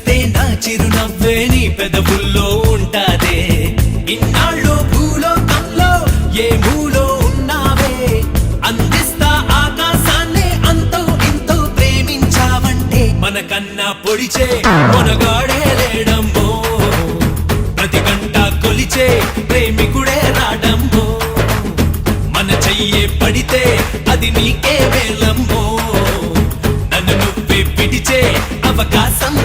చూస్తే నా చిరునవ్వే నీ పెదవుల్లో ఉంటాదే. ఇన్నాళ్ళు భూలోకంలో ఏ మూలో ఉన్నావే, అందిస్తా ఆకాశాన్ని అంతో ఇంతో ప్రేమించావంటే. మనకన్నా పొడిచే మొనగాడే లేడమ్మో, ప్రతి గంట కొలిచే ప్రేమికుడే రాడమ్మో. మన చెయ్యే పడితే అది నీకే వేలమ్మో, నన్ను నువ్వే పిడిచే అవకాశం